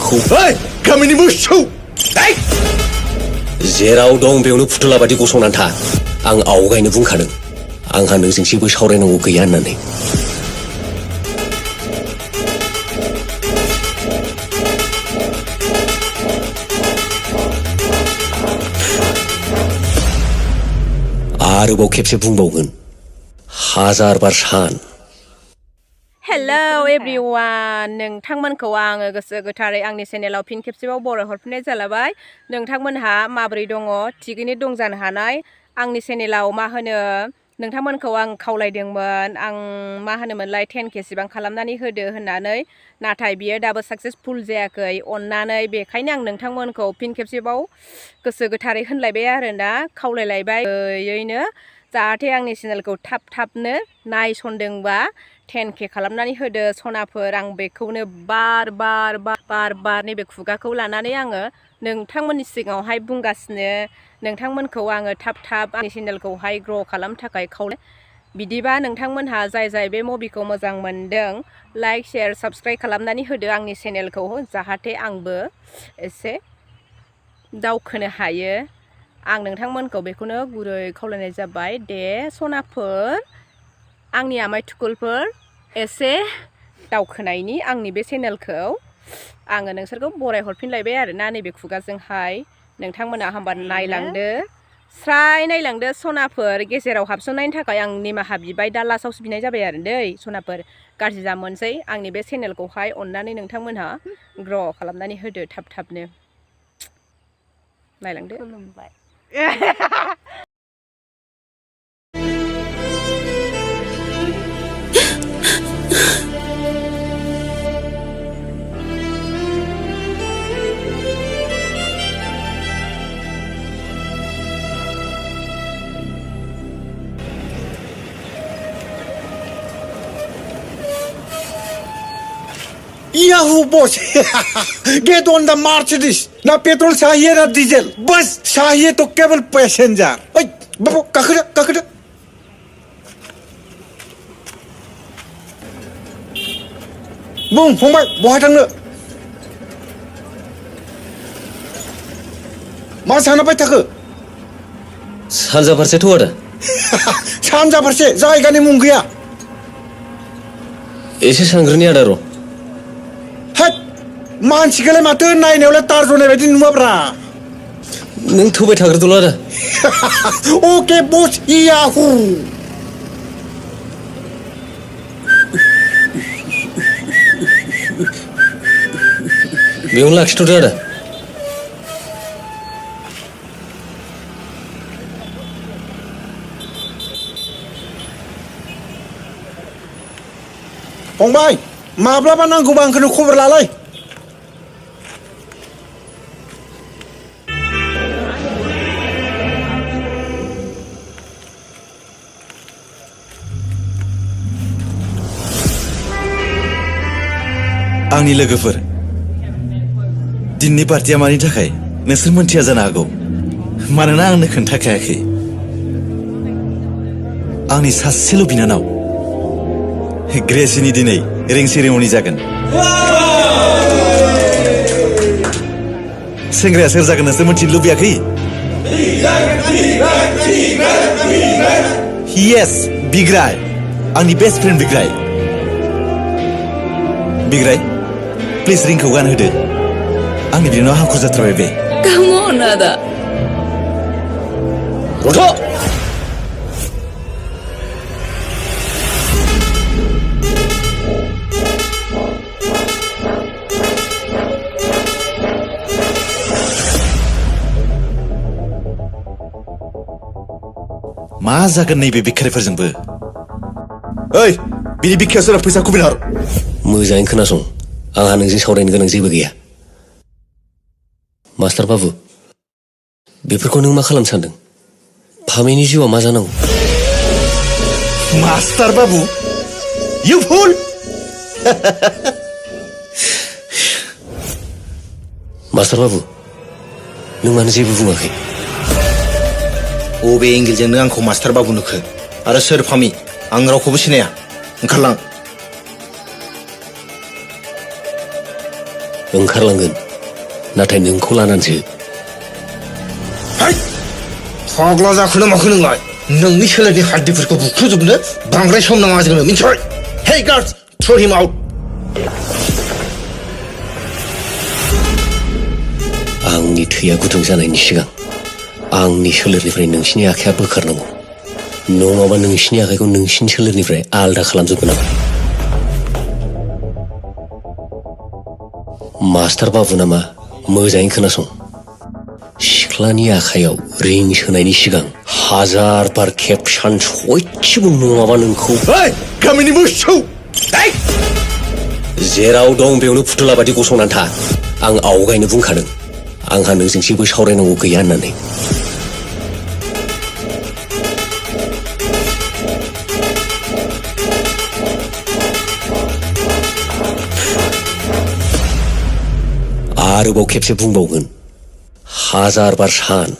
आखौ गामिनि मोसौ जेराव दं बेयावनो फुथुला बादि गसंनानै था आं आवगायनो बुंखादों आंहा नोंजों जेबो सावरायनांगौ गैया होननानै आरोबाव खेबसे बुंबावगोन हाजार बार सान हेलौ एभ्रिवान नोंथांमोनखौ आङो गोसो गोथारै आंनि चेनेलाव फिन खेबसेबाव बरायहरफिननाय जालाबाय नोंथांमोनहा माबोरै दङ थिगैनो दं जानो हानाय आंनि चेनेलाव मा होनो नोंथांमोनखौ आं खावलायदोंमोन आं मा होनोमोनलाय 10K सिबां खालामनानै होदो होननानै नाथाय बियो दाबो साक्सेसफुल जायाखै अननानै बेखायनो आं नोंथांमोनखौ फिन खेबसेबाव गोसो गोथारै होनलायबाय आरोना खावलायलायबाय ओरैनो जाहाथे आंनि चेनेलखौ थाब थाबनो नायसनदोंबा 10K खालामनानै होदो सनाफोर आं बेखौनो बार बार नैबे खुगाखौ लानानै आङो नोंथांमोननि सिगाङावहाय बुंगासिनो नोंथांमोनखौ आङो थाब आंनि चेनेलखौहाय ग्र' खालामनो थाखाय खावलाय बिदिबा नोंथांमोनहा जाय बे मुभिखौ मोजां मोनदों लाइक शेयार साबस्क्राइब खालामनानै होदो आंनि चेनेलखौ जाहाथे आंबो एसे दावखोनो हायो आं नोंथांमोनखौ बेखौनो गुरै खावलायनाय जाबाय दे सनाफोर आंनि आमाय थुकुलफोर एसे दावखोनायनि आंनि बे चेनेलखौ आङो नोंसोरखौ बरायहरफिनलायबाय आरोना नैबे खुगाजोंहाय नोंथांमोना होमबा नायलांदो स्राय नायलांदो सनाफोर गेजेराव हाबसननायनि थाखाय आं निमाहा बिबाय दा लासावसो बिनाय जाबाय आरो दै सनाफोर गाज्रि जामोनसै आंनि बे चेनेलखौहाय अननानै नोंथांमोनहा ग्र' खालामनानै होदो थाबनो नायलांदो खुलुमबाय Yahoo boss get on the Mercedes ना पेट्रोल चाहिए ना डीजल बस चाहिए तो केवल पैसेंजर ओए बाबू काकड़ बुं फंबाय बहा थांनो मा सानाबाय थाखो सानजा फारसेथ' आदा सानजा फारसे जायगानि मुं गैया एसे सांग्रोनि आदा र' मानसिखौलाय माथो नायनायावलाय तार जनाय बायदि नुवाब्रा नों थोबाय थाग्रोदोल' आदा ओके बस याहू बेयावनो लाखिथ'दो आदा फंबाय माब्लाबा नांगौबा आंखौनो खबर लालाय आंनि लोगोफोर दिननि पार्टिया मानि थाखाय नोंसोर मोनथिया जानो हागौ मानोना आंनो खोन्थाखायाखै आंनि सासेल' बिनानाव ग्रेसिनि दिनै रिं सेरेमनि जागोन सेंग्राया सोर जागोन नोंसोर मोनथिनो लुबैयाखै यस बिग्राय आंनि बेस्ट फ्रेन्ड बिग्राय प्लिज रिंखौ गानहोदो आंनि बिनानाव हांखुर जाथारबाय बे Come on, Ada. रथ' मा जागोन नैबे बिखारिफोरजोंबो ओइ बिनि बिखायाव सोरबा फैसा खुबैहर मोजाङै खोनासं आंहा नोंजों सावरायनो गोनां जेबो गैया मास्टार बाबु बेफोरखौ नों मा खालामनो सानदों फामेनि जिउआ मा जानांगौ मास्टार बाबु इउ फुल मास्टार बाबु नों मानो जेबो बुङाखै बबे एंगेलजों नों आंखौ मास्टार बाबु नुखो आरो सोर फामि आं रावखौबो सिनाया ओंखारलां ओंखारलांगोन नाथाय नोंखौ लानानैसो फाग्ला जाखोना माखो नोंलाय नोंनि सोलेरनि हाद्दिफोरखौ बुख्रुजोबनो बांद्राय सम नाङा जोंनो मिन्थिबाय हे गार्डस थ्र हिम आउट आंनि थैया गुदुं जानायनि सिगां आंनि सोलेरनिफ्राय नोंसिनि आखाइया बोखारनांगौ नङाबा नोंसिनि आखाइखौ नोंसिनि सोलेरनिफ्राय आलादा खालामजोबगोन आं मास्टार बाबु नामा मोजाङै खोनासं सिख्लानि आखाइयाव रिं सोनायनि सिगां 1000 बार खेबसान सयथिबो नङाबा नोंखौ गामिनि मोसौ जेराव दं बेयावनो फुथुला बादि गसंनानै था आं आवगायनो बुंखादों आंहा नोंजों जेबो सावरायनांगौ गैया होननानै आरोबाव खेबसे बुंबावगोन 1000 बार सान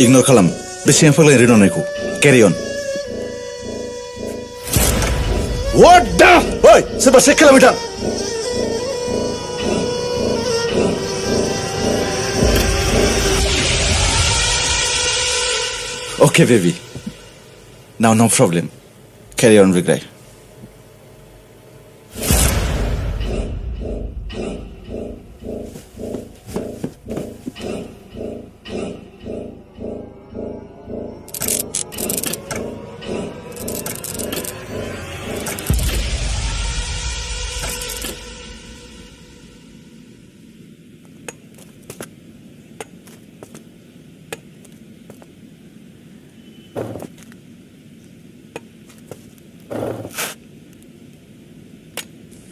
इगनर खालाम बेसेबां फाग्लाय रोनावनायखौ केरि अन What the? ओइ सोरबा चेक खालामबाय था Okay, baby. Now, no problem. Carry on, Vigray.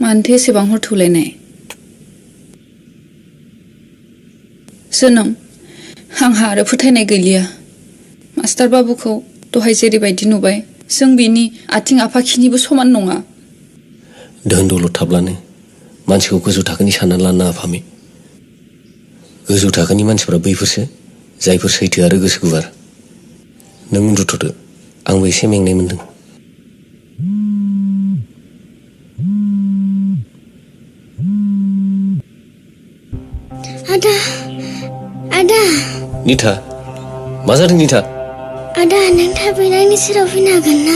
मानोथो एसेबां हर थौलायनाय जोनोम आंहा आरो फोथायनाय गैलिया मास्टार बाबुखौ दहाय जेरैबायदि नुबाय जों बिनि आथिं आफाखिनिबो समान नङा धोन दौलत थाब्लानो मानसिखौ गोजौ थाखोनि साननानै लानो नाङा फामे गोजौ थाखोनि मानसिफोरा बैफोरसो जायफोर सैथो आरो गोसो गुवार नों उन्दुथ'दो आंबो एसे मेंनाय मोनदों Ada, Ada. निथा मा जादों निथा Ada, नों थाबैनो आंनि सेराव फैनो हागोन ना?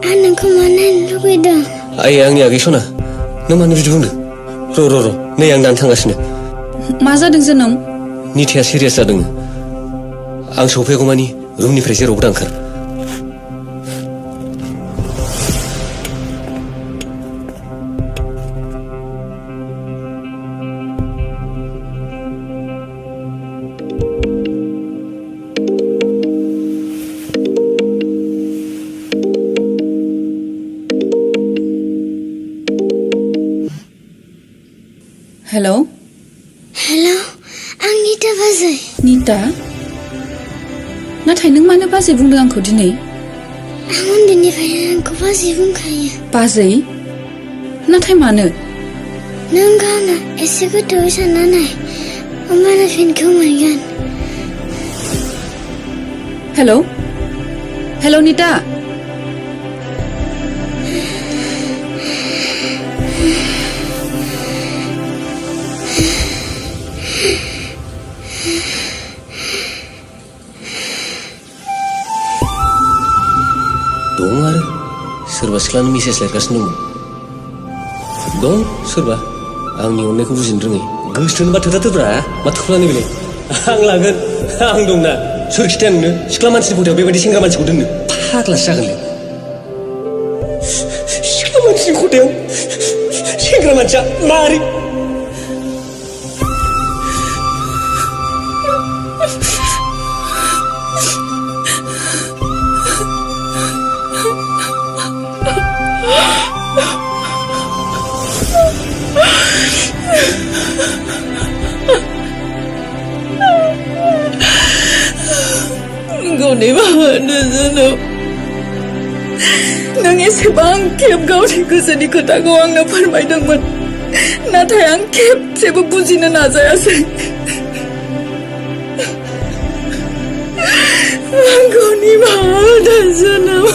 आं नोंखौ मानो नायनो लुगैदों। आइ आंनि आगै सना नों मानो बिदि बुंदों र' नै आं दानो थांगासिनो मा जादों जोनोम निथाया सिरियास जादों आं सफैगौमानि रुमनिफ्राय जेरावबो दांखार हेलौ हेलौ, आं निता बाजै। निता नाथाय नों मानो बाजै बुंदों आंखौ दिनै आं उन्दैनिफ्रायनो नोंखौ बाजै बुंखायो। बाजै नाथाय मानो नों गावनो एसे गोथौवै सानना नाय होमबानो फिनखौ मोनगोन। हेलौ निता दं आरो सोरबा सिख्लानो मेसेज लिरगासिनो दं सोरबा आंनि अननायखौ बुजिनो रोङै गोसोथोनोबा थोथारथोब्रा मा थुख्लानि बेलाय आं लागोन आं दंना सोर खिथाया नोंनो सिख्ला मानसिनि खथायाव बेबायदि सेंग्रा मानसिखौ दोननो फाग्लासो जागोनलै सिख्ला मानसिनि खथायाव सेंग्रा मानसिया मारै गावनि माबानो जोनोम नों एसेबां खेब गावनि गोसोनि खोथाखौ आंनो फोरमायदोंमोन नाथाय आं खेबसेबो बुजिनो नाजायासै आंखौ निमाहा होदो जोनोम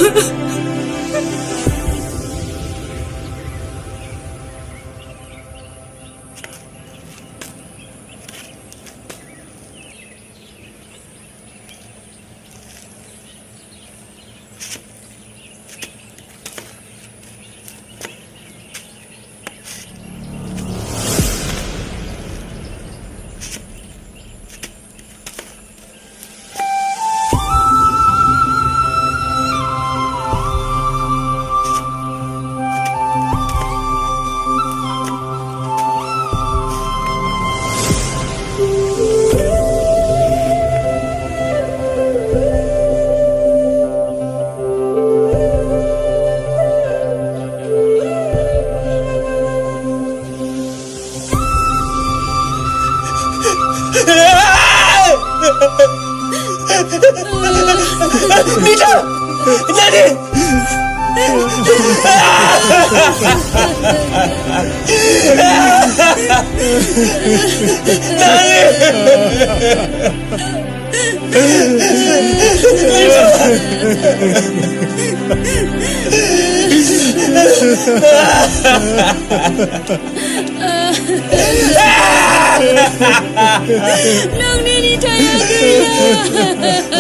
नोंनि निथाया गैया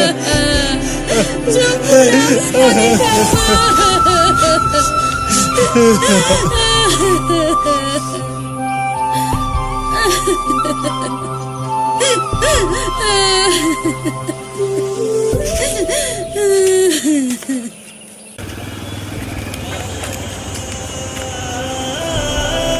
जों सानैबो